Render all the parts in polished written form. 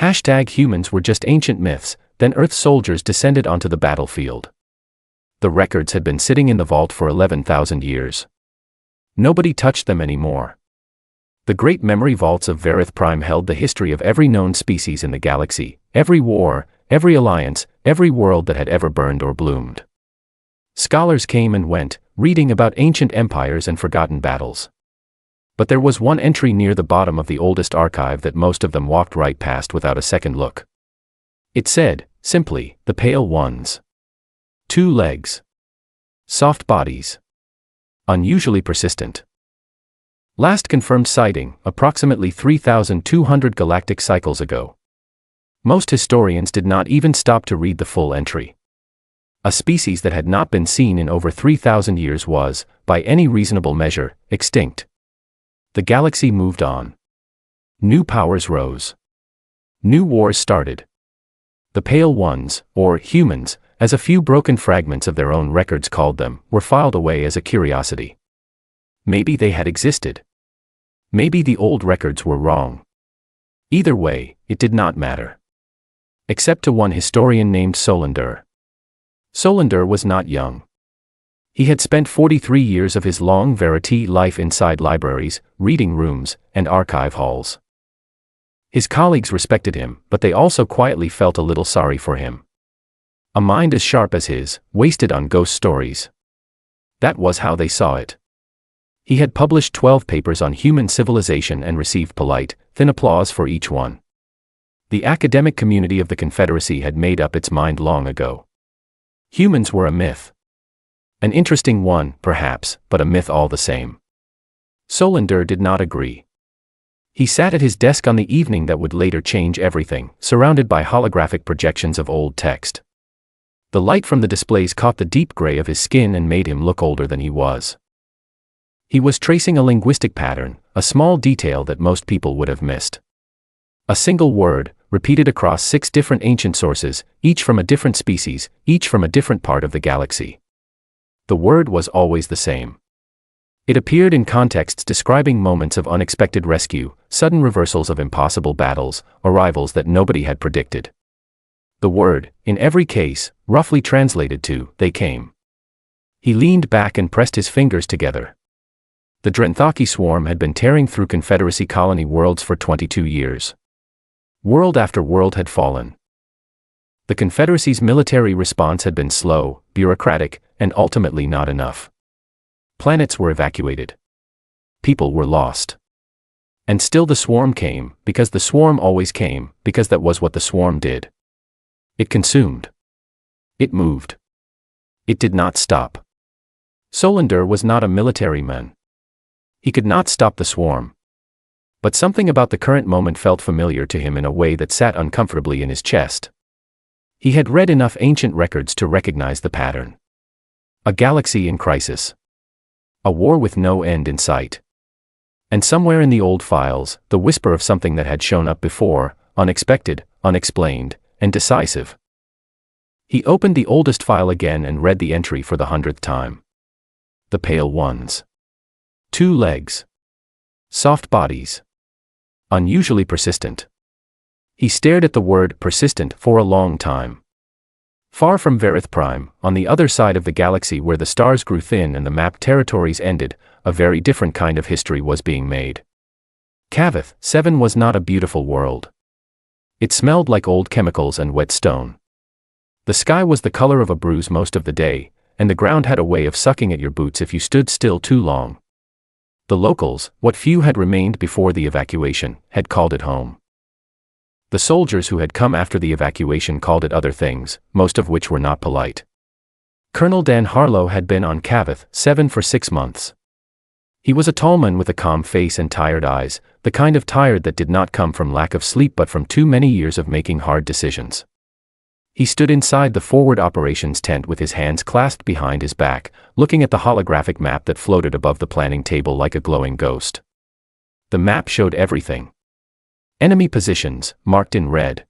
Humans were just ancient myths, then Earth soldiers descended onto the battlefield. The records had been sitting in the vault for 11,000 years. Nobody touched them anymore. The great memory vaults of Verith Prime held the history of every known species in the galaxy, every war, every alliance, every world that had ever burned or bloomed. Scholars came and went, reading about ancient empires and forgotten battles. But there was one entry near the bottom of the oldest archive that most of them walked right past without a second look. It said, simply, the Pale Ones. 2 legs. Soft bodies. Unusually persistent. Last confirmed sighting, approximately 3,200 galactic cycles ago. Most historians did not even stop to read the full entry. A species that had not been seen in over 3,000 years was, by any reasonable measure, extinct. The galaxy moved on. New powers rose. New wars started. The Pale Ones, or humans, as a few broken fragments of their own records called them, were filed away as a curiosity. Maybe they had existed. Maybe the old records were wrong. Either way, it did not matter. Except to one historian named Solander. Solander was not young. He had spent 43 years of his long Verity life inside libraries, reading rooms, and archive halls. His colleagues respected him, but they also quietly felt a little sorry for him. A mind as sharp as his, wasted on ghost stories. That was how they saw it. He had published 12 papers on human civilization and received polite, thin applause for each one. The academic community of the Confederacy had made up its mind long ago. Humans were a myth. An interesting one, perhaps, but a myth all the same. Solander did not agree. He sat at his desk on the evening that would later change everything, surrounded by holographic projections of old text. The light from the displays caught the deep gray of his skin and made him look older than he was. He was tracing a linguistic pattern, a small detail that most people would have missed. A single word, repeated across 6 different ancient sources, each from a different species, each from a different part of the galaxy. The word was always the same. It appeared in contexts describing moments of unexpected rescue, sudden reversals of impossible battles, arrivals that nobody had predicted. The word, in every case, roughly translated to, they came. He leaned back and pressed his fingers together. The Drenthaki swarm had been tearing through Confederacy colony worlds for 22 years. World after world had fallen. The Confederacy's military response had been slow, bureaucratic, and ultimately not enough. Planets were evacuated. People were lost. And still the swarm came, because the swarm always came, because that was what the swarm did. It consumed. It moved. It did not stop. Solander was not a military man. He could not stop the swarm. But something about the current moment felt familiar to him in a way that sat uncomfortably in his chest. He had read enough ancient records to recognize the pattern. A galaxy in crisis. A war with no end in sight. And somewhere in the old files, the whisper of something that had shown up before, unexpected, unexplained, and decisive. He opened the oldest file again and read the entry for the 100th time. The Pale Ones. 2 legs. Soft bodies. Unusually persistent. He stared at the word persistent for a long time. Far from Verith Prime, on the other side of the galaxy where the stars grew thin and the mapped territories ended, a very different kind of history was being made. Cavith 7 was not a beautiful world. It smelled like old chemicals and wet stone. The sky was the color of a bruise most of the day, and the ground had a way of sucking at your boots if you stood still too long. The locals, what few had remained before the evacuation, had called it home. The soldiers who had come after the evacuation called it other things, most of which were not polite. Colonel Dan Harlow had been on Cavith 7 for 6 months. He was a tall man with a calm face and tired eyes, the kind of tired that did not come from lack of sleep but from too many years of making hard decisions. He stood inside the forward operations tent with his hands clasped behind his back, looking at the holographic map that floated above the planning table like a glowing ghost. The map showed everything. Enemy positions, marked in red.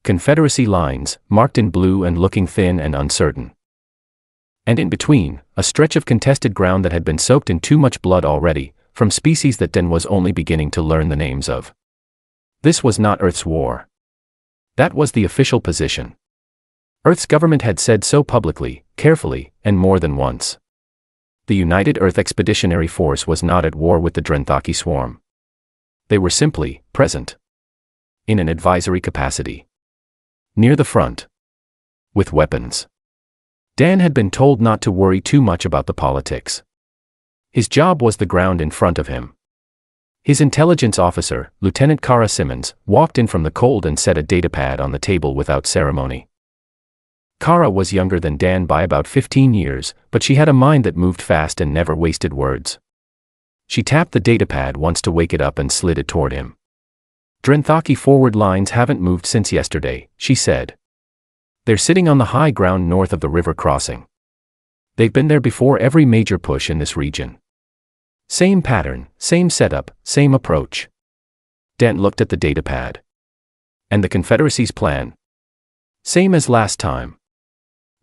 Confederacy lines, marked in blue and looking thin and uncertain. And in between, a stretch of contested ground that had been soaked in too much blood already, from species that Den was only beginning to learn the names of. This was not Earth's war. That was the official position. Earth's government had said so publicly, carefully, and more than once. The United Earth Expeditionary Force was not at war with the Drenthaki swarm. They were simply present. In an advisory capacity. Near the front. With weapons. Dan had been told not to worry too much about the politics. His job was the ground in front of him. His intelligence officer, Lieutenant Kara Simmons, walked in from the cold and set a datapad on the table without ceremony. Kara was younger than Dan by about 15 years, but she had a mind that moved fast and never wasted words. She tapped the datapad once to wake it up and slid it toward him. Drenthaki forward lines haven't moved since yesterday, she said. They're sitting on the high ground north of the river crossing. They've been there before every major push in this region. Same pattern, same setup, same approach. Dan looked at the datapad. And the Confederacy's plan? Same as last time.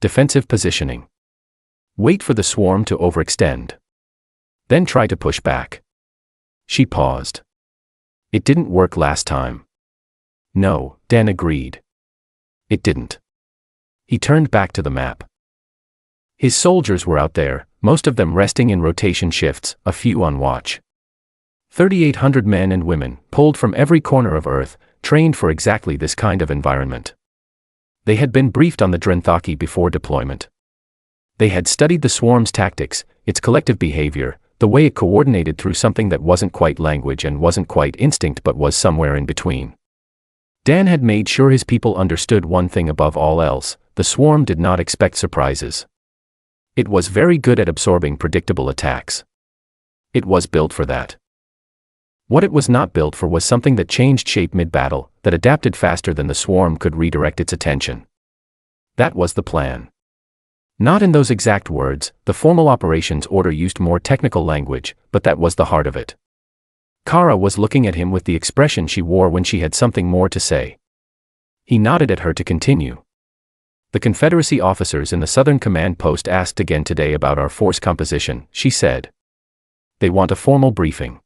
Defensive positioning. Wait for the swarm to overextend. Then try to push back. She paused. It didn't work last time. No, Dan agreed. It didn't. He turned back to the map. His soldiers were out there, most of them resting in rotation shifts, a few on watch. 3,800 men and women, pulled from every corner of Earth, trained for exactly this kind of environment. They had been briefed on the Drenthaki before deployment. They had studied the swarm's tactics, its collective behavior, the way it coordinated through something that wasn't quite language and wasn't quite instinct but was somewhere in between. Dan had made sure his people understood one thing above all else: the swarm did not expect surprises. It was very good at absorbing predictable attacks. It was built for that. What it was not built for was something that changed shape mid-battle, that adapted faster than the swarm could redirect its attention. That was the plan. Not in those exact words, the formal operations order used more technical language, but that was the heart of it. Kara was looking at him with the expression she wore when she had something more to say. He nodded at her to continue. The Confederacy officers in the Southern Command Post asked again today about our force composition, she said. They want a formal briefing.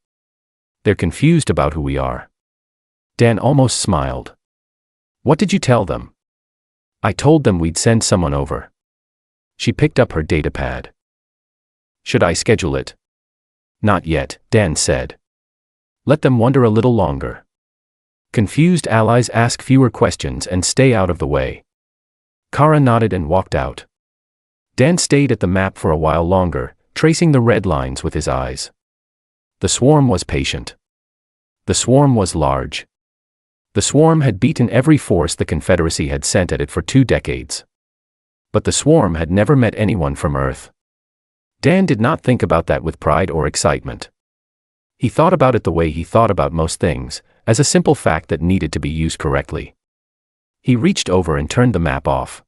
They're confused about who we are. Dan almost smiled. What did you tell them? I told them we'd send someone over. She picked up her datapad. Should I schedule it? Not yet, Dan said. Let them wonder a little longer. Confused allies ask fewer questions and stay out of the way. Kara nodded and walked out. Dan stayed at the map for a while longer, tracing the red lines with his eyes. The swarm was patient. The swarm was large. The swarm had beaten every force the Confederacy had sent at it for 2 decades. But the swarm had never met anyone from Earth. Dan did not think about that with pride or excitement. He thought about it the way he thought about most things, as a simple fact that needed to be used correctly. He reached over and turned the map off.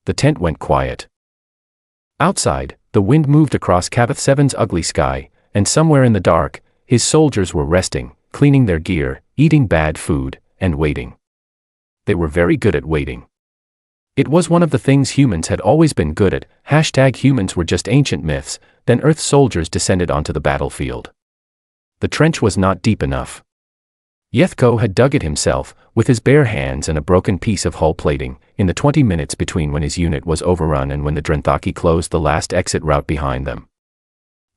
The tent went quiet. Outside, the wind moved across Cabot 7's ugly sky, and somewhere in the dark, his soldiers were resting, cleaning their gear, eating bad food, and waiting. They were very good at waiting. It was one of the things humans had always been good at. #humans were just ancient myths. Then Earth soldiers descended onto the battlefield. The trench was not deep enough. Yethko had dug it himself, with his bare hands and a broken piece of hull plating, in the 20 minutes between when his unit was overrun and when the Drenthaki closed the last exit route behind them.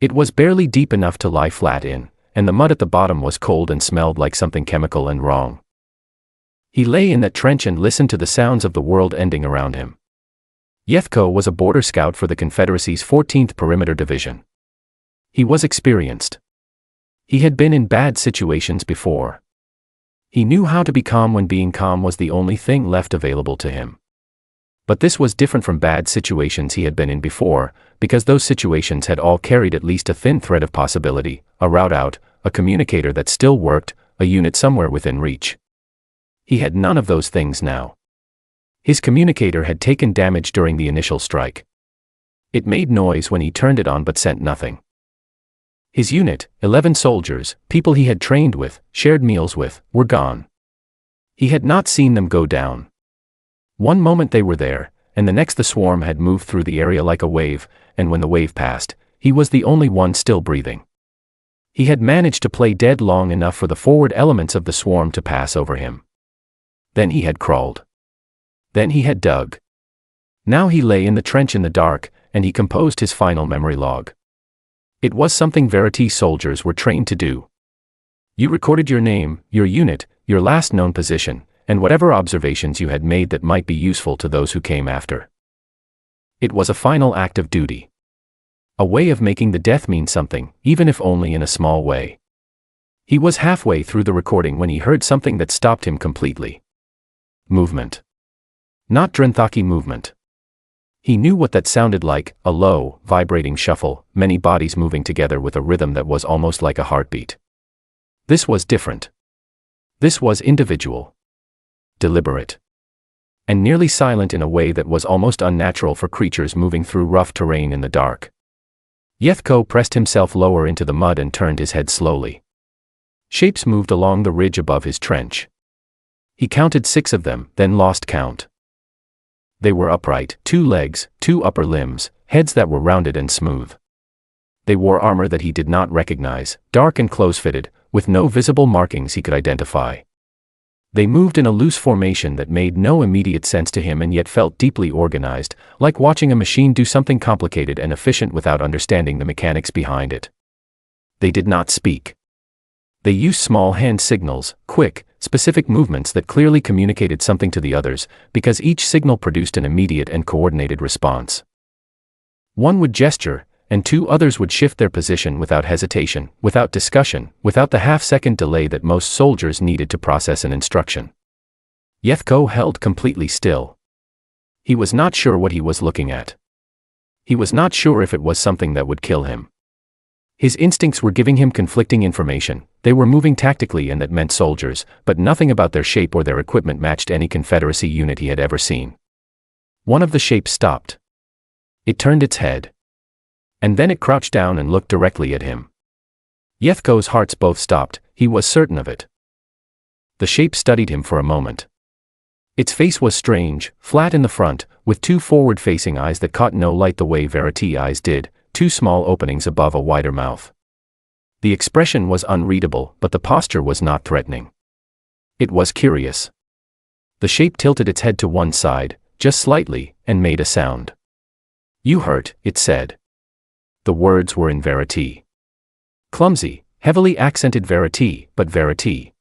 It was barely deep enough to lie flat in, and the mud at the bottom was cold and smelled like something chemical and wrong. He lay in that trench and listened to the sounds of the world ending around him. Yethko was a border scout for the Confederacy's 14th Perimeter Division. He was experienced. He had been in bad situations before. He knew how to be calm when being calm was the only thing left available to him. But this was different from bad situations he had been in before, because those situations had all carried at least a thin thread of possibility, a route out, a communicator that still worked, a unit somewhere within reach. He had none of those things now. His communicator had taken damage during the initial strike. It made noise when he turned it on but sent nothing. His unit, 11 soldiers, people he had trained with, shared meals with, were gone. He had not seen them go down. One moment they were there, and the next the swarm had moved through the area like a wave, and when the wave passed, he was the only one still breathing. He had managed to play dead long enough for the forward elements of the swarm to pass over him. Then he had crawled. Then he had dug. Now he lay in the trench in the dark, and he composed his final memory log. It was something Verity soldiers were trained to do. You recorded your name, your unit, your last known position, and whatever observations you had made that might be useful to those who came after. It was a final act of duty. A way of making the death mean something, even if only in a small way. He was halfway through the recording when he heard something that stopped him completely. Movement. Not Drenthaki movement. He knew what that sounded like, a low, vibrating shuffle, many bodies moving together with a rhythm that was almost like a heartbeat. This was different. This was individual. Deliberate. And nearly silent in a way that was almost unnatural for creatures moving through rough terrain in the dark. Yethko pressed himself lower into the mud and turned his head slowly. Shapes moved along the ridge above his trench. He counted 6 of them, then lost count. They were upright, 2 legs, 2 upper limbs, heads that were rounded and smooth. They wore armor that he did not recognize, dark and close-fitted, with no visible markings he could identify. They moved in a loose formation that made no immediate sense to him and yet felt deeply organized, like watching a machine do something complicated and efficient without understanding the mechanics behind it. They did not speak. They used small hand signals, quick, specific movements that clearly communicated something to the others, because each signal produced an immediate and coordinated response. One would gesture, and 2 others would shift their position without hesitation, without discussion, without the half-second delay that most soldiers needed to process an instruction. Yethko held completely still. He was not sure what he was looking at. He was not sure if it was something that would kill him. His instincts were giving him conflicting information. They were moving tactically and that meant soldiers, but nothing about their shape or their equipment matched any Confederacy unit he had ever seen. One of the shapes stopped. It turned its head. And then it crouched down and looked directly at him. Yethko's hearts both stopped, he was certain of it. The shape studied him for a moment. Its face was strange, flat in the front, with 2 forward-facing eyes that caught no light the way Verity eyes did, 2 small openings above a wider mouth. The expression was unreadable, but the posture was not threatening. It was curious. The shape tilted its head to one side, just slightly, and made a sound. "You hurt," it said. The words were in Verity. Clumsy, heavily accented Verity, but Verity.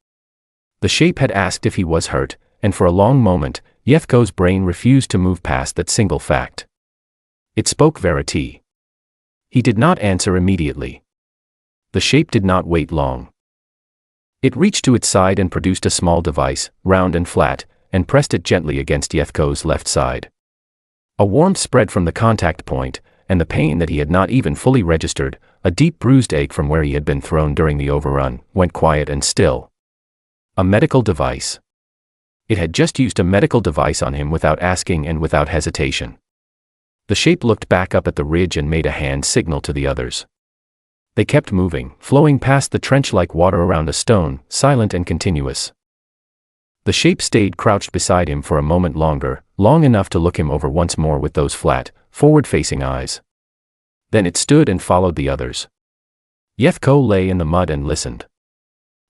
The shape had asked if he was hurt, and for a long moment, Yethko's brain refused to move past that single fact. It spoke Verity. He did not answer immediately. The shape did not wait long. It reached to its side and produced a small device, round and flat, and pressed it gently against Yethko's left side. A warmth spread from the contact point, and the pain that he had not even fully registered, a deep bruised ache from where he had been thrown during the overrun, went quiet and still. A medical device. It had just used a medical device on him without asking and without hesitation. The shape looked back up at the ridge and made a hand signal to the others. They kept moving, flowing past the trench like water around a stone, silent and continuous. The shape stayed crouched beside him for a moment longer, long enough to look him over once more with those flat, forward-facing eyes. Then it stood and followed the others. Yethko lay in the mud and listened.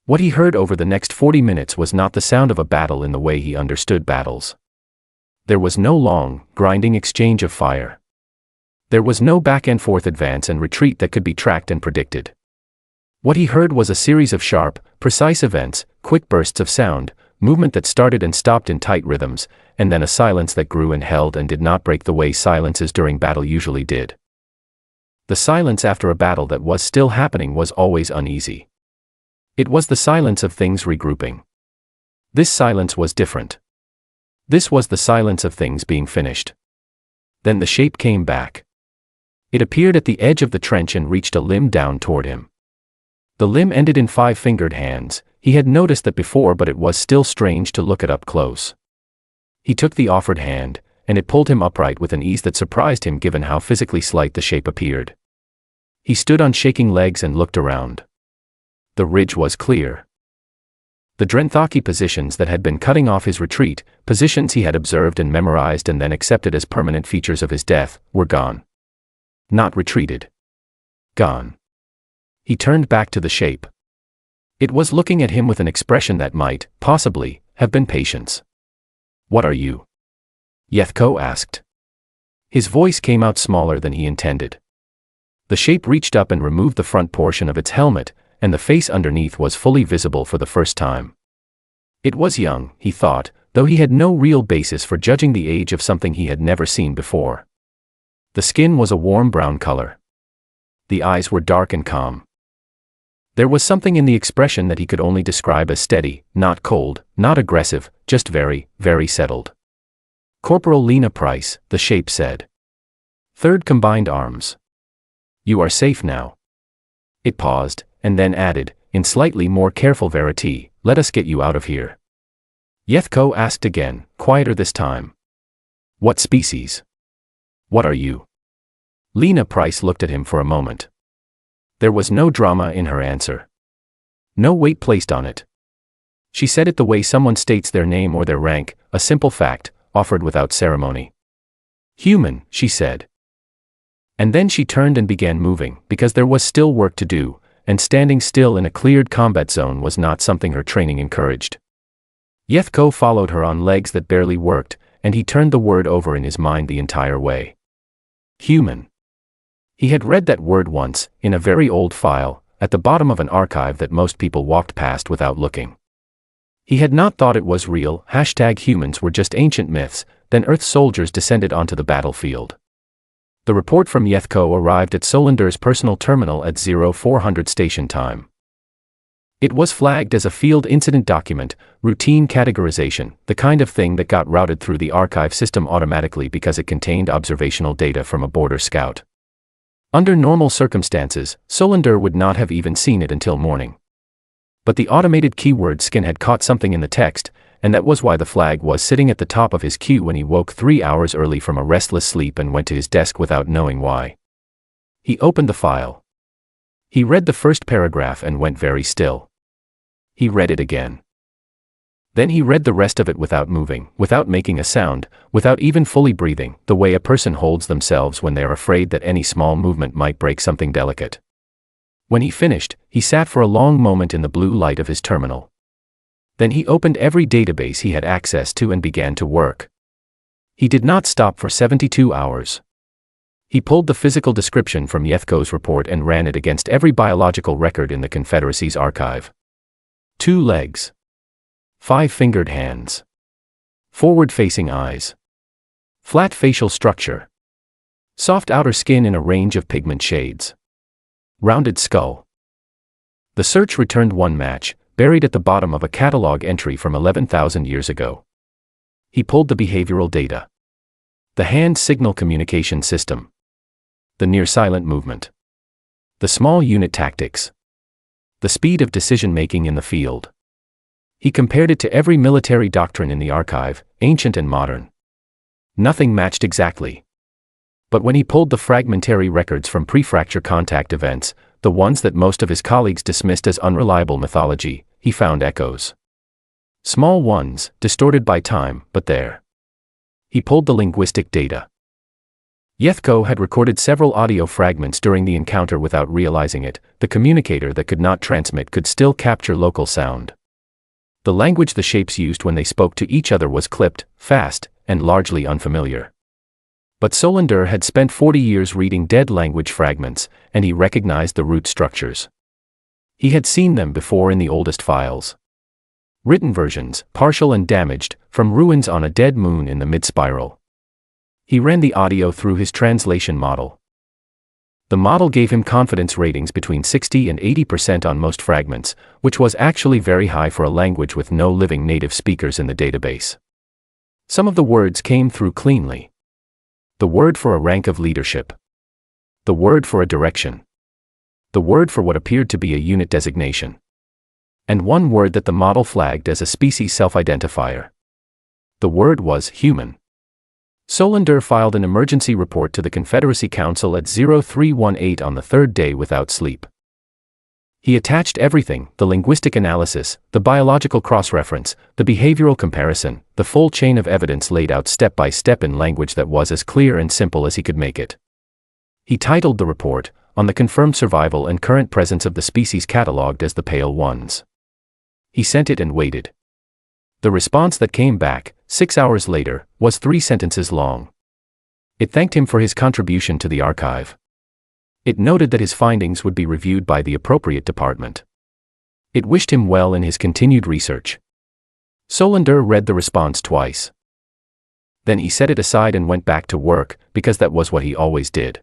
What he heard over the next 40 minutes was not the sound of a battle in the way he understood battles. There was no long, grinding exchange of fire. There was no back-and-forth advance and retreat that could be tracked and predicted. What he heard was a series of sharp, precise events, quick bursts of sound, movement that started and stopped in tight rhythms, and then a silence that grew and held and did not break the way silences during battle usually did. The silence after a battle that was still happening was always uneasy. It was the silence of things regrouping. This silence was different. This was the silence of things being finished. Then the shape came back. It appeared at the edge of the trench and reached a limb down toward him. The limb ended in 5-fingered hands. He had noticed that before, but it was still strange to look it up close. He took the offered hand, and it pulled him upright with an ease that surprised him given how physically slight the shape appeared. He stood on shaking legs and looked around. The ridge was clear. The Drenthaki positions that had been cutting off his retreat, positions he had observed and memorized and then accepted as permanent features of his death, were gone. Not retreated. Gone. He turned back to the shape. It was looking at him with an expression that might, possibly, have been patience. What are you? Yethko asked. His voice came out smaller than he intended. The shape reached up and removed the front portion of its helmet, and the face underneath was fully visible for the first time. It was young, he thought, though he had no real basis for judging the age of something he had never seen before. The skin was a warm brown color. The eyes were dark and calm. There was something in the expression that he could only describe as steady, not cold, not aggressive, just very, very settled. Corporal Lena Price, the shape said. 3rd Combined Arms. You are safe now. It paused, and then added, in slightly more careful verity, let us get you out of here. Yethko asked again, quieter this time. What species? What are you? Lena Price looked at him for a moment. There was no drama in her answer. No weight placed on it. She said it the way someone states their name or their rank, a simple fact, offered without ceremony. Human, she said. And then she turned and began moving, because there was still work to do, and standing still in a cleared combat zone was not something her training encouraged. Yethko followed her on legs that barely worked, and he turned the word over in his mind the entire way. Human. He had read that word once, in a very old file, at the bottom of an archive that most people walked past without looking. He had not thought it was real. #humans were just ancient myths. Then Earth soldiers descended onto the battlefield. The report from Yethko arrived at Solander's personal terminal at 0400 station time. It was flagged as a field incident document, routine categorization, the kind of thing that got routed through the archive system automatically because it contained observational data from a border scout. Under normal circumstances, Solander would not have even seen it until morning. But the automated keyword scan had caught something in the text, and that was why the flag was sitting at the top of his queue when he woke 3 hours early from a restless sleep and went to his desk without knowing why. He opened the file. He read the first paragraph and went very still. He read it again. Then he read the rest of it without moving, without making a sound, without even fully breathing, the way a person holds themselves when they are afraid that any small movement might break something delicate. When he finished, he sat for a long moment in the blue light of his terminal. Then he opened every database he had access to and began to work. He did not stop for 72 hours. He pulled the physical description from Yethko's report and ran it against every biological record in the Confederacy's archive. 2 legs. 5-fingered hands. Forward-facing eyes. Flat facial structure. Soft outer skin in a range of pigment shades. Rounded skull. The search returned one match, buried at the bottom of a catalog entry from 11,000 years ago. He pulled the behavioral data. The hand signal communication system. The near-silent movement. The small unit tactics. The speed of decision-making in the field. He compared it to every military doctrine in the archive, ancient and modern. Nothing matched exactly. But when he pulled the fragmentary records from pre-fracture contact events, the ones that most of his colleagues dismissed as unreliable mythology, he found echoes. Small ones, distorted by time, but there. He pulled the linguistic data. Yethko had recorded several audio fragments during the encounter without realizing it. The communicator that could not transmit could still capture local sound. The language the shapes used when they spoke to each other was clipped, fast, and largely unfamiliar. But Solander had spent 40 years reading dead language fragments, and he recognized the root structures. He had seen them before in the oldest files. Written versions, partial and damaged, from ruins on a dead moon in the mid-spiral. He ran the audio through his translation model. The model gave him confidence ratings between 60 and 80% on most fragments, which was actually very high for a language with no living native speakers in the database. Some of the words came through cleanly. The word for a rank of leadership. The word for a direction. The word for what appeared to be a unit designation. And one word that the model flagged as a species self-identifier. The word was human. Solander filed an emergency report to the Confederacy Council at 0318 on the 3rd day without sleep. He attached everything, the linguistic analysis, the biological cross-reference, the behavioral comparison, the full chain of evidence laid out step by step in language that was as clear and simple as he could make it. He titled the report, "On the Confirmed Survival and Current Presence of the Species Catalogued as the Pale Ones." He sent it and waited. The response that came back, 6 hours later, was 3 sentences long. It thanked him for his contribution to the archive. It noted that his findings would be reviewed by the appropriate department. It wished him well in his continued research. Solander read the response twice. Then he set it aside and went back to work, because that was what he always did.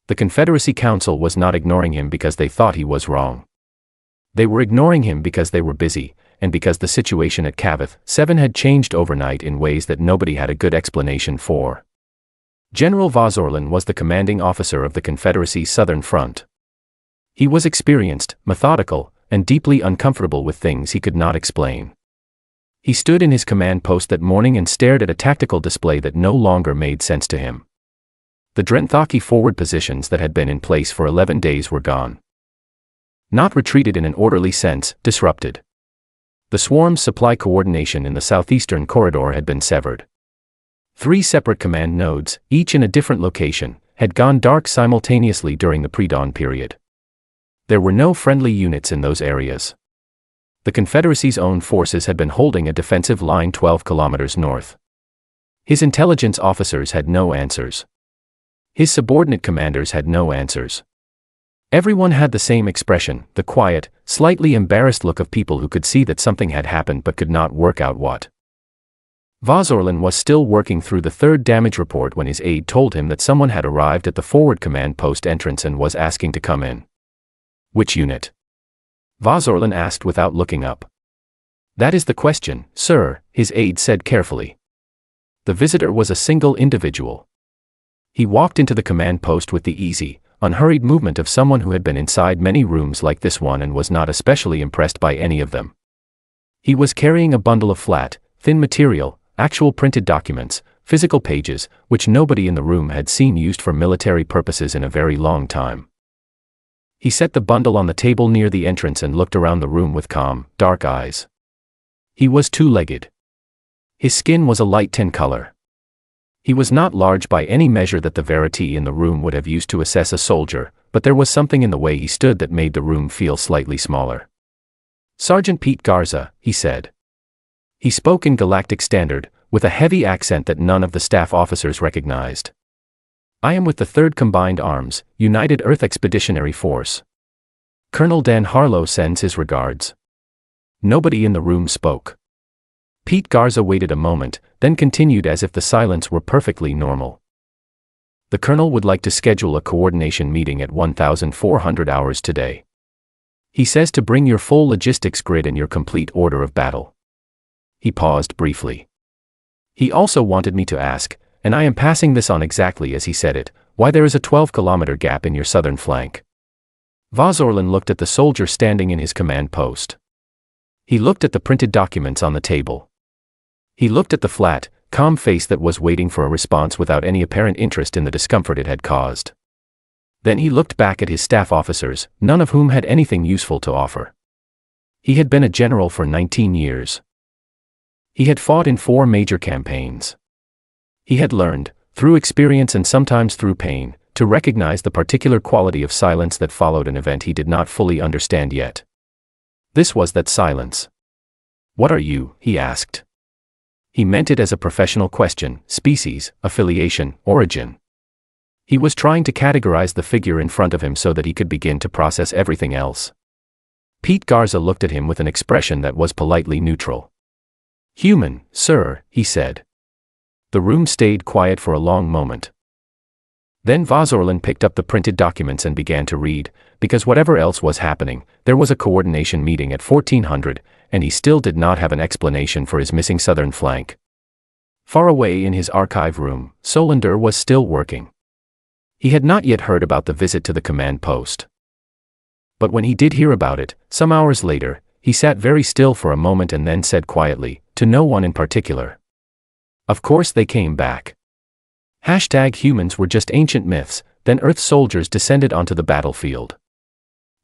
The Confederacy Council was not ignoring him because they thought he was wrong. They were ignoring him because they were busy, and because the situation at Cavith 7 had changed overnight in ways that nobody had a good explanation for. General Vazorlan was the commanding officer of the Confederacy's Southern Front. He was experienced, methodical, and deeply uncomfortable with things he could not explain. He stood in his command post that morning and stared at a tactical display that no longer made sense to him. The Drenthaki forward positions that had been in place for 11 days were gone. Not retreated in an orderly sense, disrupted. The swarm's supply coordination in the southeastern corridor had been severed. 3 separate command nodes, each in a different location, had gone dark simultaneously during the pre-dawn period. There were no friendly units in those areas. The Confederacy's own forces had been holding a defensive line 12 kilometers north. His intelligence officers had no answers. His subordinate commanders had no answers. Everyone had the same expression, the quiet, slightly embarrassed look of people who could see that something had happened but could not work out what. Vazorlan was still working through the 3rd damage report when his aide told him that someone had arrived at the forward command post entrance and was asking to come in. Which unit? Vazorlan asked without looking up. That is the question, sir, his aide said carefully. The visitor was a single individual. He walked into the command post with the easy, unhurried movement of someone who had been inside many rooms like this one and was not especially impressed by any of them. He was carrying a bundle of flat, thin material, actual printed documents, physical pages, which nobody in the room had seen used for military purposes in a very long time. He set the bundle on the table near the entrance and looked around the room with calm, dark eyes. He was 2-legged. His skin was a light tan color. He was not large by any measure that the Verity in the room would have used to assess a soldier, but there was something in the way he stood that made the room feel slightly smaller. Sergeant Pete Garza, he said. He spoke in Galactic Standard, with a heavy accent that none of the staff officers recognized. I am with the 3rd Combined Arms, United Earth Expeditionary Force. Colonel Dan Harlow sends his regards. Nobody in the room spoke. Pete Garza waited a moment, then continued as if the silence were perfectly normal. The colonel would like to schedule a coordination meeting at 1400 hours today. He says to bring your full logistics grid and your complete order of battle. He paused briefly. He also wanted me to ask, and I am passing this on exactly as he said it, why there is a 12-kilometer gap in your southern flank. Vazorlan looked at the soldier standing in his command post. He looked at the printed documents on the table. He looked at the flat, calm face that was waiting for a response without any apparent interest in the discomfort it had caused. Then he looked back at his staff officers, none of whom had anything useful to offer. He had been a general for 19 years. He had fought in 4 major campaigns. He had learned, through experience and sometimes through pain, to recognize the particular quality of silence that followed an event he did not fully understand yet. This was that silence. What are you? He asked. He meant it as a professional question, species, affiliation, origin. He was trying to categorize the figure in front of him so that he could begin to process everything else. Pete Garza looked at him with an expression that was politely neutral. Human, sir, he said. The room stayed quiet for a long moment. Then Vazorlan picked up the printed documents and began to read, because whatever else was happening, there was a coordination meeting at 1400, and he still did not have an explanation for his missing southern flank. Far away in his archive room, Solander was still working. He had not yet heard about the visit to the command post. But when he did hear about it, some hours later, he sat very still for a moment and then said quietly, to no one in particular. Of course they came back. #humans were just ancient myths, then Earth soldiers descended onto the battlefield.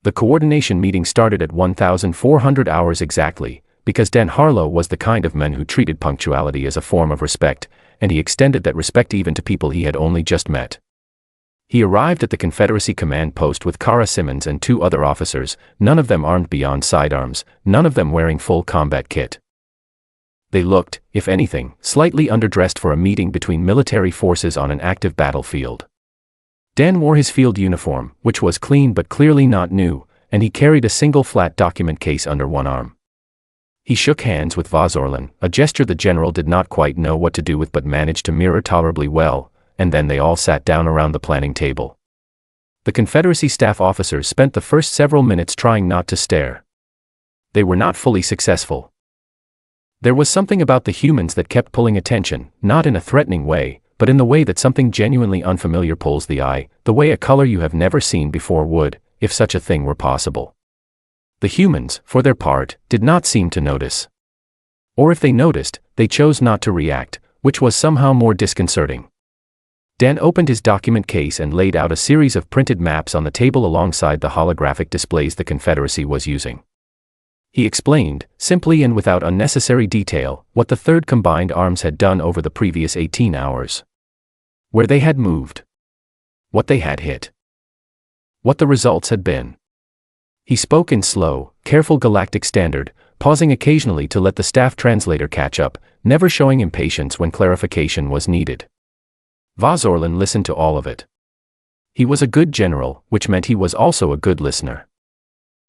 The coordination meeting started at 1400 hours exactly, because Dan Harlow was the kind of man who treated punctuality as a form of respect, and he extended that respect even to people he had only just met. He arrived at the Confederacy command post with Kara Simmons and 2 other officers, none of them armed beyond sidearms, none of them wearing full combat kit. They looked, if anything, slightly underdressed for a meeting between military forces on an active battlefield. Dan wore his field uniform, which was clean but clearly not new, and he carried a single flat document case under one arm. He shook hands with Vazorlan, a gesture the general did not quite know what to do with but managed to mirror tolerably well, and then they all sat down around the planning table. The Confederacy staff officers spent the first several minutes trying not to stare. They were not fully successful. There was something about the humans that kept pulling attention, not in a threatening way, but in the way that something genuinely unfamiliar pulls the eye, the way a color you have never seen before would, if such a thing were possible. The humans, for their part, did not seem to notice. Or if they noticed, they chose not to react, which was somehow more disconcerting. Dan opened his document case and laid out a series of printed maps on the table alongside the holographic displays the Confederacy was using. He explained, simply and without unnecessary detail, what the 3rd Combined Arms had done over the previous 18 hours. Where they had moved. What they had hit. What the results had been. He spoke in slow, careful Galactic standard, pausing occasionally to let the staff translator catch up, never showing impatience when clarification was needed. Vazorlan listened to all of it. He was a good general, which meant he was also a good listener.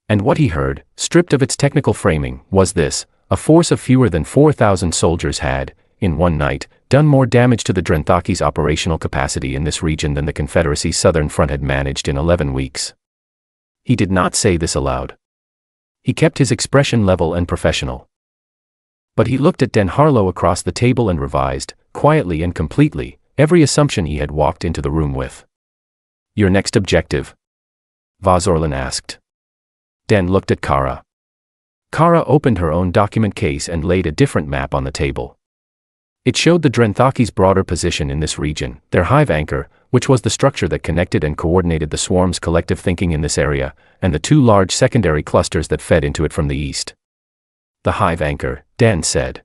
And what he heard, stripped of its technical framing, was this: a force of fewer than 4,000 soldiers had, in one night, done more damage to the Drenthaki's operational capacity in this region than the Confederacy's southern front had managed in 11 weeks. He did not say this aloud. He kept his expression level and professional. But he looked at Dan Harlow across the table and revised, quietly and completely, every assumption he had walked into the room with. "Your next objective?" Vazorlan asked. Dan looked at Kara. Kara opened her own document case and laid a different map on the table. It showed the Drenthaki's broader position in this region, their hive anchor, which was the structure that connected and coordinated the swarm's collective thinking in this area, and the 2 large secondary clusters that fed into it from the east. "The hive anchor," Dan said.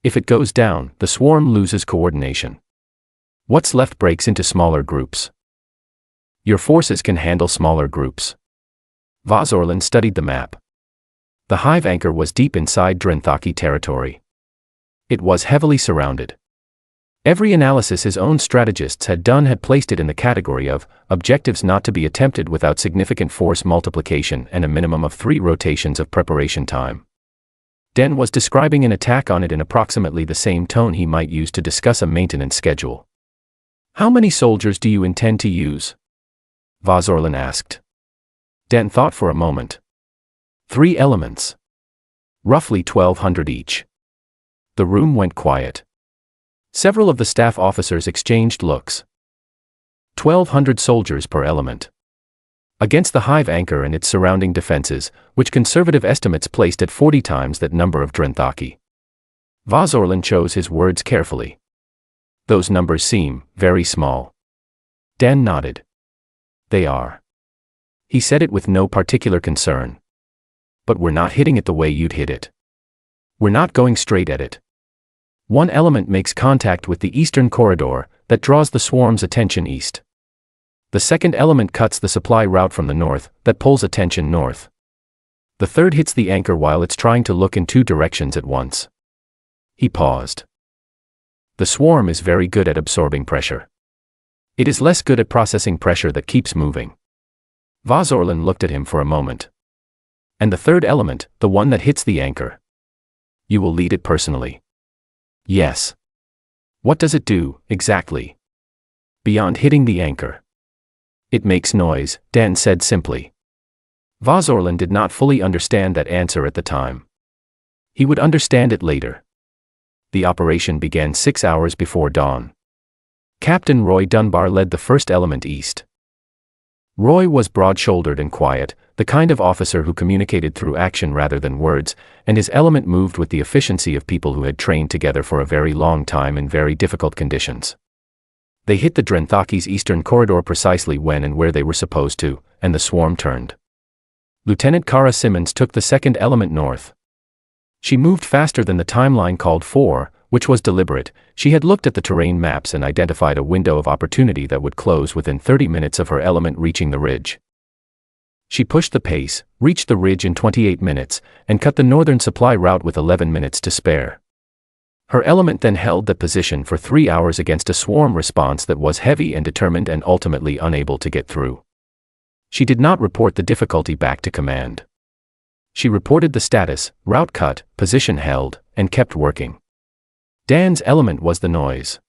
"If it goes down, the swarm loses coordination. What's left breaks into smaller groups. Your forces can handle smaller groups." Vazorlan studied the map. The hive anchor was deep inside Drenthaki territory. It was heavily surrounded. Every analysis his own strategists had done had placed it in the category of objectives not to be attempted without significant force multiplication and a minimum of 3 rotations of preparation time. Dan was describing an attack on it in approximately the same tone he might use to discuss a maintenance schedule. "How many soldiers do you intend to use?" Vazorlan asked. Dan thought for a moment. 3 elements. Roughly 1,200 each. The room went quiet. Several of the staff officers exchanged looks. 1,200 soldiers per element. Against the hive anchor and its surrounding defenses, which conservative estimates placed at 40 times that number of Drenthaki. Vazorlan chose his words carefully. "Those numbers seem very small." Dan nodded. "They are." He said it with no particular concern. "But we're not hitting it the way you'd hit it. We're not going straight at it. One element makes contact with the eastern corridor that draws the swarm's attention east. The second element cuts the supply route from the north that pulls attention north. The third hits the anchor while it's trying to look in 2 directions at once." He paused. "The swarm is very good at absorbing pressure. It is less good at processing pressure that keeps moving." Vazorlan looked at him for a moment. "And the third element, the one that hits the anchor? You will lead it personally?" "Yes." "What does it do, exactly? Beyond hitting the anchor?" "It makes noise," Dan said simply. Vazorlan did not fully understand that answer at the time. He would understand it later. The operation began 6 hours before dawn. Captain Roy Dunbar led the first element east. Roy was broad-shouldered and quiet, the kind of officer who communicated through action rather than words, and his element moved with the efficiency of people who had trained together for a very long time in very difficult conditions. They hit the Drenthaki's eastern corridor precisely when and where they were supposed to, and the swarm turned. Lieutenant Kara Simmons took the second element north. She moved faster than the timeline called for, which was deliberate. She had looked at the terrain maps and identified a window of opportunity that would close within 30 minutes of her element reaching the ridge. She pushed the pace, reached the ridge in 28 minutes, and cut the northern supply route with 11 minutes to spare. Her element then held that position for 3 hours against a swarm response that was heavy and determined and ultimately unable to get through. She did not report the difficulty back to command. She reported the status, route cut, position held, and kept working. Dan's element was the noise.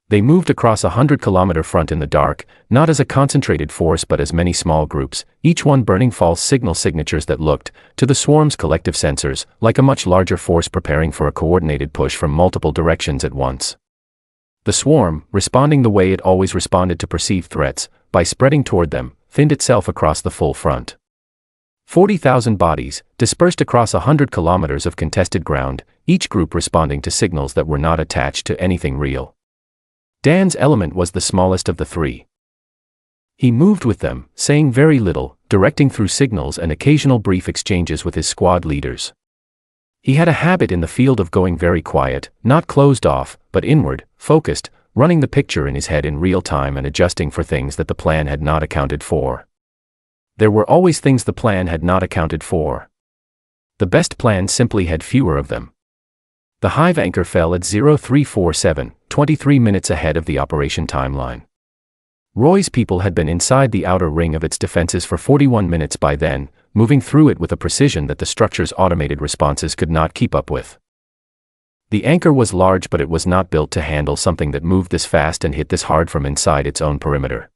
They moved across a 100-kilometer front in the dark, not as a concentrated force but as many small groups, each one burning false signal signatures that looked, to the swarm's collective sensors, like a much larger force preparing for a coordinated push from multiple directions at once. The swarm, responding the way it always responded to perceived threats, by spreading toward them, thinned itself across the full front. 40,000 bodies, dispersed across 100 kilometers of contested ground, each group responding to signals that were not attached to anything real. Dan's element was the smallest of the three. He moved with them, saying very little, directing through signals and occasional brief exchanges with his squad leaders. He had a habit in the field of going very quiet, not closed off, but inward, focused, running the picture in his head in real time and adjusting for things that the plan had not accounted for. There were always things the plan had not accounted for. The best plan simply had fewer of them. The hive anchor fell at 0347, 23 minutes ahead of the operation timeline. Roy's people had been inside the outer ring of its defenses for 41 minutes by then, moving through it with a precision that the structure's automated responses could not keep up with. The anchor was large, but it was not built to handle something that moved this fast and hit this hard from inside its own perimeter.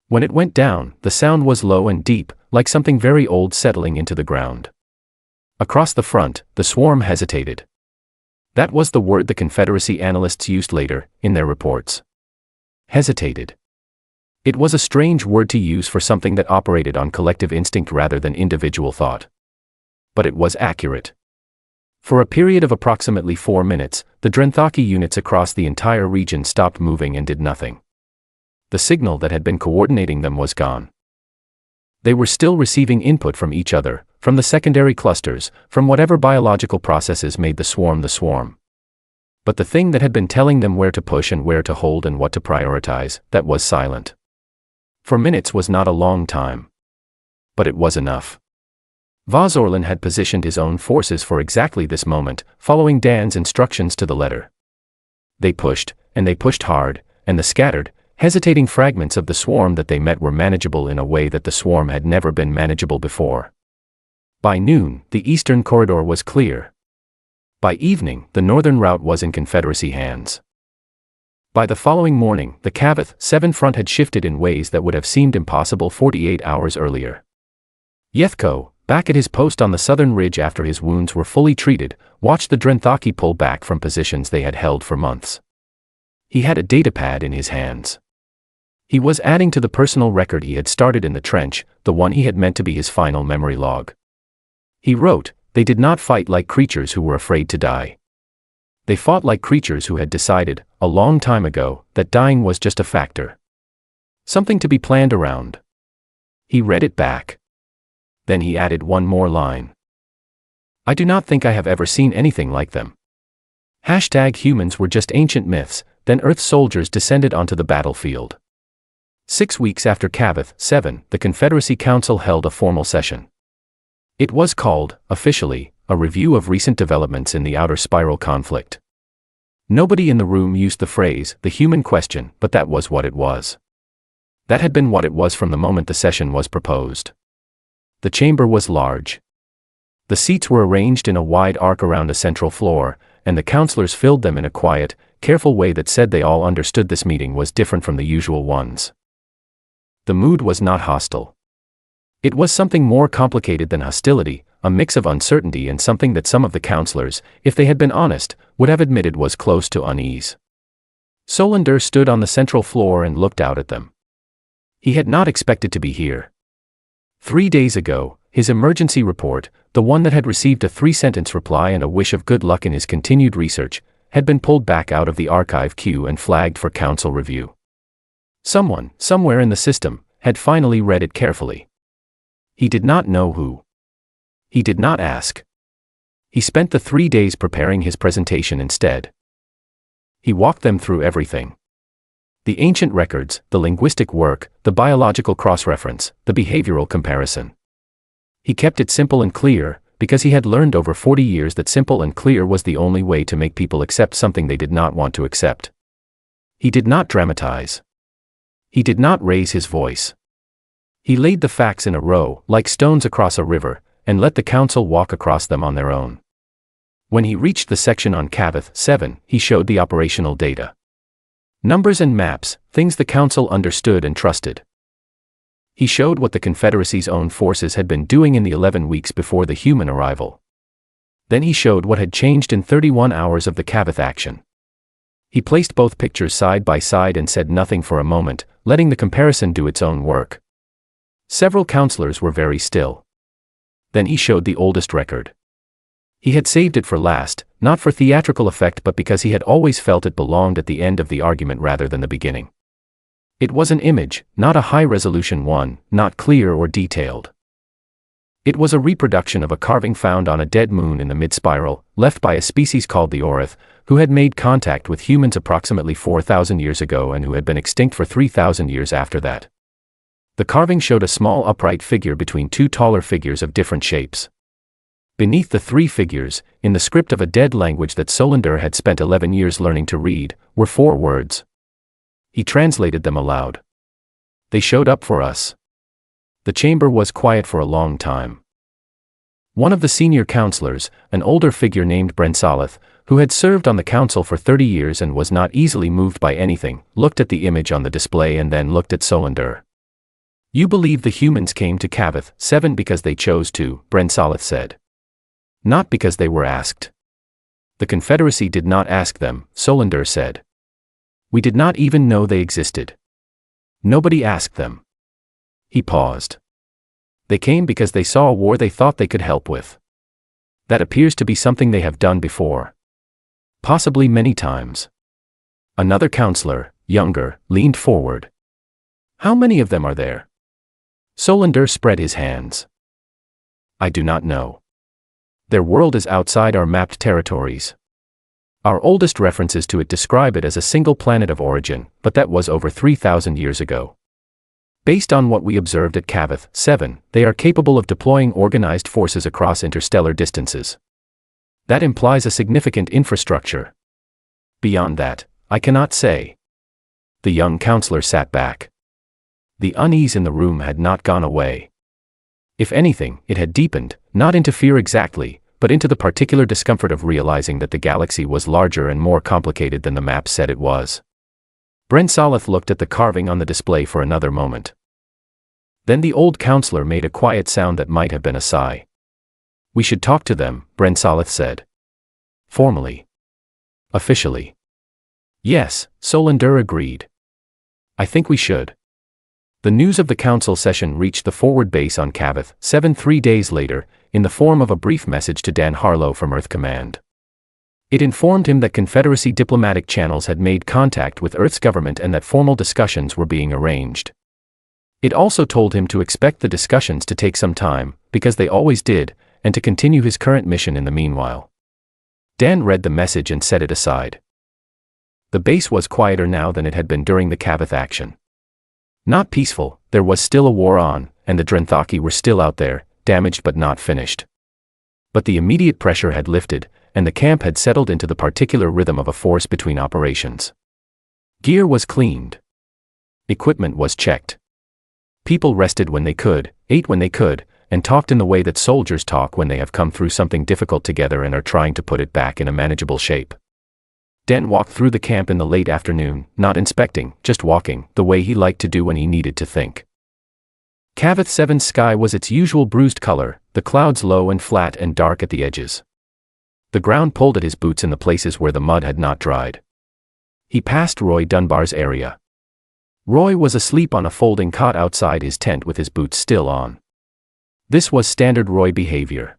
When it went down, the sound was low and deep, like something very old settling into the ground. Across the front, the swarm hesitated. That was the word the Confederacy analysts used later, in their reports. Hesitated. It was a strange word to use for something that operated on collective instinct rather than individual thought. But it was accurate. For a period of approximately 4 minutes, the Drenthaki units across the entire region stopped moving and did nothing. The signal that had been coordinating them was gone. They were still receiving input from each other, from the secondary clusters, from whatever biological processes made the swarm. But the thing that had been telling them where to push and where to hold and what to prioritize, that was silent. For minutes was not a long time. But it was enough. Vazorlan had positioned his own forces for exactly this moment, following Dan's instructions to the letter. They pushed, and they pushed hard, and the scattered, hesitating fragments of the swarm that they met were manageable in a way that the swarm had never been manageable before. By noon, the eastern corridor was clear. By evening, the northern route was in Confederacy hands. By the following morning, the Cavath 7 front had shifted in ways that would have seemed impossible 48 hours earlier. Yethko, back at his post on the southern ridge after his wounds were fully treated, watched the Drenthaki pull back from positions they had held for months. He had a datapad in his hands. He was adding to the personal record he had started in the trench, the one he had meant to be his final memory log. He wrote, "They did not fight like creatures who were afraid to die. They fought like creatures who had decided, a long time ago, that dying was just a factor. Something to be planned around." He read it back. Then he added one more line. "I do not think I have ever seen anything like them. #humans were just ancient myths." Then Earth's soldiers descended onto the battlefield. 6 weeks after Cavath 7, the Confederacy Council held a formal session. It was called, officially, a review of recent developments in the outer spiral conflict. Nobody in the room used the phrase, the human question, but that was what it was. That had been what it was from the moment the session was proposed. The chamber was large. The seats were arranged in a wide arc around a central floor, and the counselors filled them in a quiet, careful way that said they all understood this meeting was different from the usual ones. The mood was not hostile. It was something more complicated than hostility, a mix of uncertainty and something that some of the counselors, if they had been honest, would have admitted was close to unease. Solander stood on the central floor and looked out at them. He had not expected to be here. 3 days ago, his emergency report, the one that had received a 3-sentence reply and a wish of good luck in his continued research, had been pulled back out of the archive queue and flagged for council review. Someone, somewhere in the system, had finally read it carefully. He did not know who. He did not ask. He spent the 3 days preparing his presentation instead. He walked them through everything. The ancient records, the linguistic work, the biological cross-reference, the behavioral comparison. He kept it simple and clear, because he had learned over 40 years that simple and clear was the only way to make people accept something they did not want to accept. He did not dramatize. He did not raise his voice. He laid the facts in a row, like stones across a river, and let the council walk across them on their own. When he reached the section on Cavith 7, he showed the operational data. Numbers and maps, things the council understood and trusted. He showed what the Confederacy's own forces had been doing in the 11 weeks before the human arrival. Then he showed what had changed in 31 hours of the Cavith action. He placed both pictures side by side and said nothing for a moment, letting the comparison do its own work. Several counselors were very still. Then he showed the oldest record. He had saved it for last, not for theatrical effect but because he had always felt it belonged at the end of the argument rather than the beginning. It was an image, not a high-resolution one, not clear or detailed. It was a reproduction of a carving found on a dead moon in the mid-spiral, left by a species called the Orith, who had made contact with humans approximately 4,000 years ago and who had been extinct for 3,000 years after that. The carving showed a small upright figure between two taller figures of different shapes. Beneath the three figures, in the script of a dead language that Solander had spent 11 years learning to read, were 4 words. He translated them aloud. They showed up for us. The chamber was quiet for a long time. One of the senior counselors, an older figure named Brensalith, who had served on the council for 30 years and was not easily moved by anything, looked at the image on the display and then looked at Solander. "You believe the humans came to Cavith 7 because they chose to," Brensalith said. "Not because they were asked." "The Confederacy did not ask them," Solander said. "We did not even know they existed. Nobody asked them." He paused. "They came because they saw a war they thought they could help with. That appears to be something they have done before. Possibly many times." Another counselor, younger, leaned forward. "How many of them are there?" Solander spread his hands. "I do not know. Their world is outside our mapped territories. Our oldest references to it describe it as a single planet of origin, but that was over 3,000 years ago. Based on what we observed at Cavith 7, they are capable of deploying organized forces across interstellar distances. That implies a significant infrastructure. Beyond that, I cannot say." The young counselor sat back. The unease in the room had not gone away. If anything, it had deepened, not into fear exactly, but into the particular discomfort of realizing that the galaxy was larger and more complicated than the map said it was. Brensalith looked at the carving on the display for another moment. Then the old counselor made a quiet sound that might have been a sigh. "We should talk to them," Brensalith said. "Formally. Officially." "Yes," Solander agreed. "I think we should." The news of the council session reached the forward base on Cavith 7 3 days later, in the form of a brief message to Dan Harlow from Earth Command. It informed him that Confederacy diplomatic channels had made contact with Earth's government and that formal discussions were being arranged. It also told him to expect the discussions to take some time, because they always did, and to continue his current mission in the meanwhile. Dan read the message and set it aside. The base was quieter now than it had been during the Cavith action. Not peaceful, there was still a war on, and the Drenthaki were still out there, damaged but not finished. But the immediate pressure had lifted, and the camp had settled into the particular rhythm of a force between operations. Gear was cleaned. Equipment was checked. People rested when they could, ate when they could, and talked in the way that soldiers talk when they have come through something difficult together and are trying to put it back in a manageable shape. Dan walked through the camp in the late afternoon, not inspecting, just walking, the way he liked to do when he needed to think. Cavith 7's sky was its usual bruised color, the clouds low and flat and dark at the edges. The ground pulled at his boots in the places where the mud had not dried. He passed Roy Dunbar's area. Roy was asleep on a folding cot outside his tent with his boots still on. This was standard Roy behavior.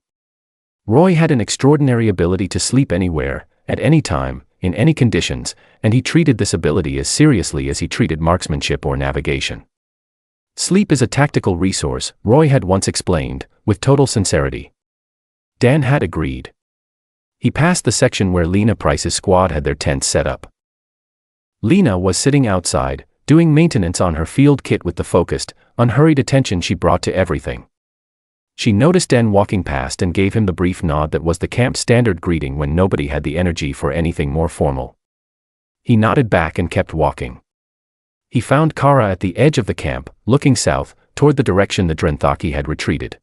Roy had an extraordinary ability to sleep anywhere, at any time, in any conditions, and he treated this ability as seriously as he treated marksmanship or navigation. Sleep is a tactical resource, Roy had once explained, with total sincerity. Dan had agreed. He passed the section where Lena Price's squad had their tents set up. Lena was sitting outside, doing maintenance on her field kit with the focused, unhurried attention she brought to everything. She noticed Dan walking past and gave him the brief nod that was the camp's standard greeting when nobody had the energy for anything more formal. He nodded back and kept walking. He found Kara at the edge of the camp, looking south, toward the direction the Drenthaki had retreated.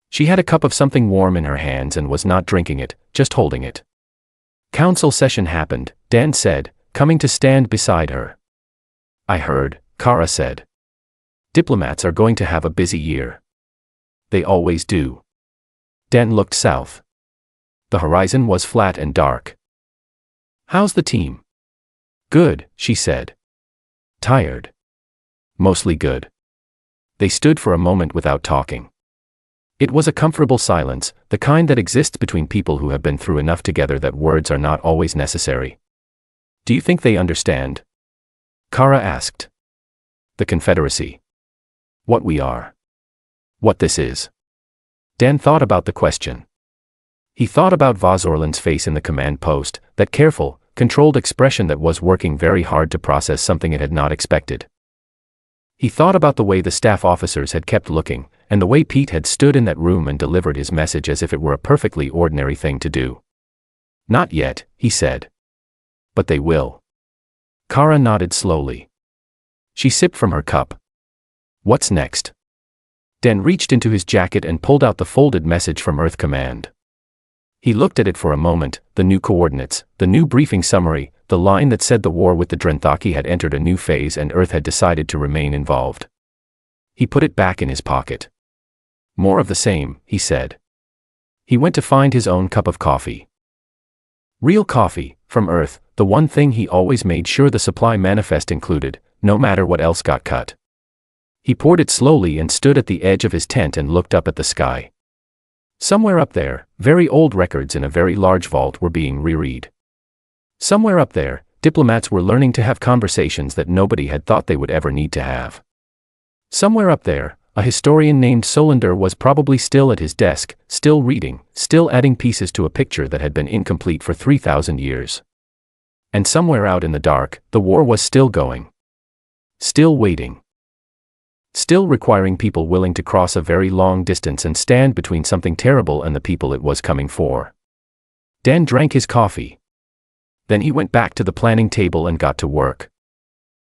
She had a cup of something warm in her hands and was not drinking it, just holding it. Council session happened, Dan said, coming to stand beside her. I heard, Kara said. Diplomats are going to have a busy year. They always do. Dan looked south. The horizon was flat and dark. How's the team? Good, she said. Tired. Mostly good. They stood for a moment without talking. It was a comfortable silence, the kind that exists between people who have been through enough together that words are not always necessary. Do you think they understand? Kara asked. The Confederacy. What we are. What this is. Dan thought about the question. He thought about Vazorland's face in the command post, that careful, controlled expression that was working very hard to process something it had not expected. He thought about the way the staff officers had kept looking, and the way Pete had stood in that room and delivered his message as if it were a perfectly ordinary thing to do. Not yet, he said. But they will. Kara nodded slowly. She sipped from her cup. What's next? Dan reached into his jacket and pulled out the folded message from Earth Command. He looked at it for a moment, the new coordinates, the new briefing summary, the line that said the war with the Drenthaki had entered a new phase and Earth had decided to remain involved. He put it back in his pocket. More of the same, he said. He went to find his own cup of coffee. Real coffee, from Earth, the one thing he always made sure the supply manifest included, no matter what else got cut. He poured it slowly and stood at the edge of his tent and looked up at the sky. Somewhere up there, very old records in a very large vault were being reread. Somewhere up there, diplomats were learning to have conversations that nobody had thought they would ever need to have. Somewhere up there, a historian named Solander was probably still at his desk, still reading, still adding pieces to a picture that had been incomplete for 3,000 years. And somewhere out in the dark, the war was still going. Still waiting. Still requiring people willing to cross a very long distance and stand between something terrible and the people it was coming for. Dan drank his coffee. Then he went back to the planning table and got to work.